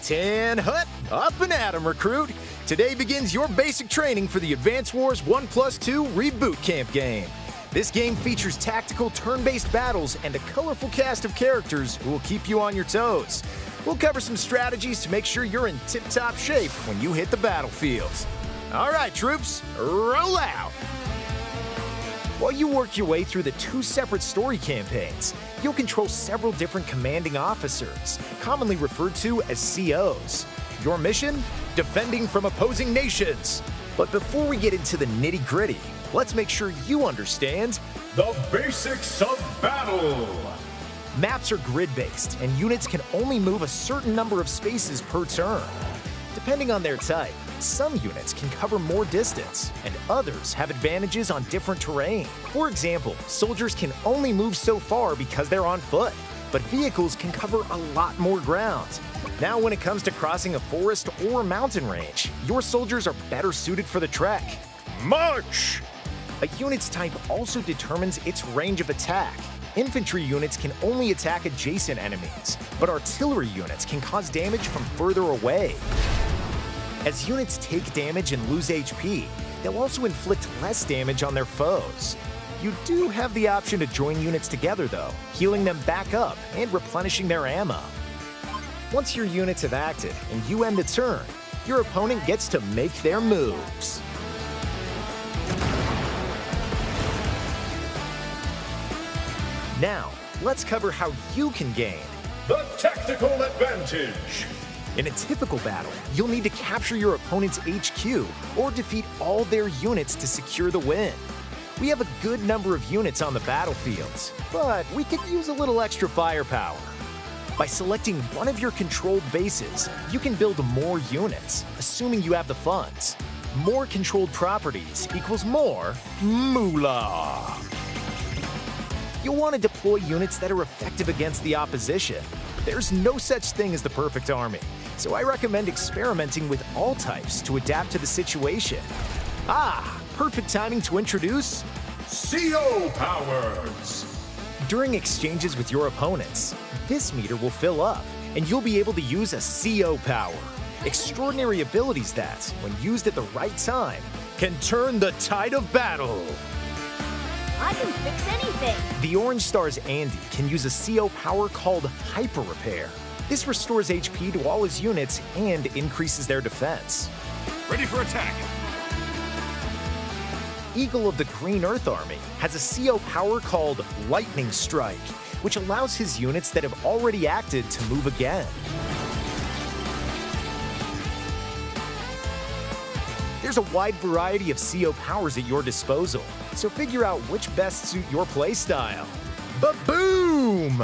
Tan Hut, up and at 'em, recruit. Today begins your basic training for the Advance Wars 1+2 Reboot Camp game. This game features tactical turn-based battles and a colorful cast of characters who will keep you on your toes. We'll cover some strategies to make sure you're in tip-top shape when you hit the battlefields. All right, troops, roll out! While you work your way through the 2 separate story campaigns, you'll control several different commanding officers, commonly referred to as COs. Your mission? Defending from opposing nations. But before we get into the nitty-gritty, let's make sure you understand the basics of battle. Maps are grid-based, and units can only move a certain number of spaces per turn. Depending on their type, some units can cover more distance, and others have advantages on different terrain. For example, soldiers can only move so far because they're on foot, but vehicles can cover a lot more ground. Now, when it comes to crossing a forest or mountain range, your soldiers are better suited for the trek. March! A unit's type also determines its range of attack. Infantry units can only attack adjacent enemies, but artillery units can cause damage from further away. As units take damage and lose HP, they'll also inflict less damage on their foes. You do have the option to join units together though, healing them back up and replenishing their ammo. Once your units have acted and you end the turn, your opponent gets to make their moves. Now, let's cover how you can gain the tactical advantage. In a typical battle, you'll need to capture your opponent's HQ or defeat all their units to secure the win. We have a good number of units on the battlefields, but we could use a little extra firepower. By selecting one of your controlled bases, you can build more units, assuming you have the funds. More controlled properties equals more moolah. You'll want to deploy units that are effective against the opposition. There's no such thing as the perfect army, so I recommend experimenting with all types to adapt to the situation. Perfect timing to introduce CO powers. During exchanges with your opponents, this meter will fill up, and you'll be able to use a CO power. Extraordinary abilities that, when used at the right time, can turn the tide of battle. I can fix anything. The Orange Star's Andy can use a CO power called Hyper Repair. This restores HP to all his units and increases their defense. Ready for attack. Eagle of the Green Earth Army has a CO power called Lightning Strike, which allows his units that have already acted to move again. There's a wide variety of CO powers at your disposal, so figure out which best suit your playstyle. Ba-boom!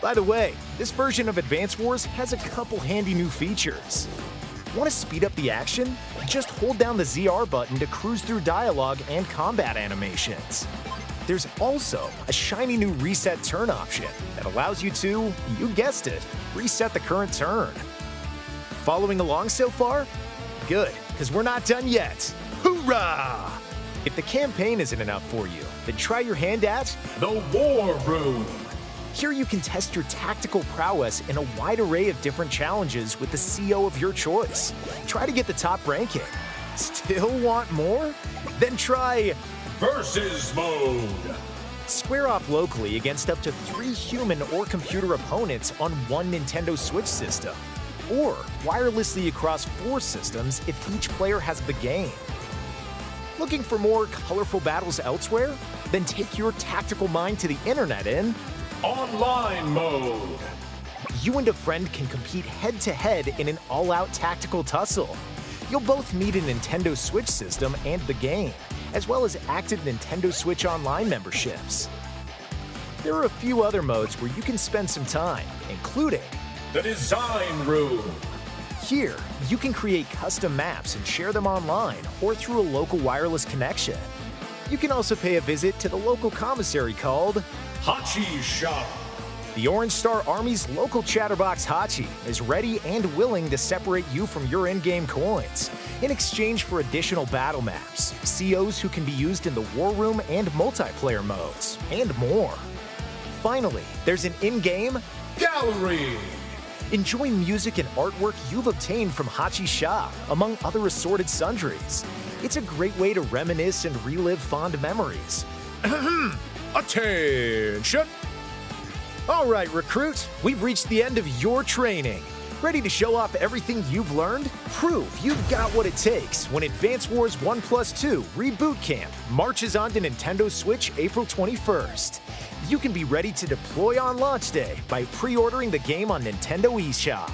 By the way, this version of Advance Wars has a couple handy new features. Want to speed up the action? Just hold down the ZR button to cruise through dialogue and combat animations. There's also a shiny new reset turn option that allows you to, you guessed it, reset the current turn. Following along so far? Good, because we're not done yet. Hoorah! If the campaign isn't enough for you, then try your hand at the War Room. Here you can test your tactical prowess in a wide array of different challenges with the CO of your choice. Try to get the top ranking. Still want more? Then try Versus Mode. Square off locally against up to 3 human or computer opponents on one Nintendo Switch system, or wirelessly across 4 systems if each player has the game. Looking for more colorful battles elsewhere? Then take your tactical mind to the internet in Online Mode. You and a friend can compete head-to-head in an all-out tactical tussle. You'll both need a Nintendo Switch system and the game, as well as active Nintendo Switch Online memberships. There are a few other modes where you can spend some time, including the Design Room. Here, you can create custom maps and share them online or through a local wireless connection. You can also pay a visit to the local commissary called Hachi Shop. The Orange Star Army's local chatterbox Hachi is ready and willing to separate you from your in-game coins in exchange for additional battle maps, COs who can be used in the War Room and multiplayer modes, and more. Finally, there's an in-game Gallery. Enjoy music and artwork you've obtained from Hachi Shop, among other assorted sundries. It's a great way to reminisce and relive fond memories. Attention! All right, recruit, we've reached the end of your training. Ready to show off everything you've learned? Prove you've got what it takes when Advance Wars 1+2 Reboot Camp marches on to Nintendo Switch April 21st. You can be ready to deploy on launch day by pre-ordering the game on Nintendo eShop.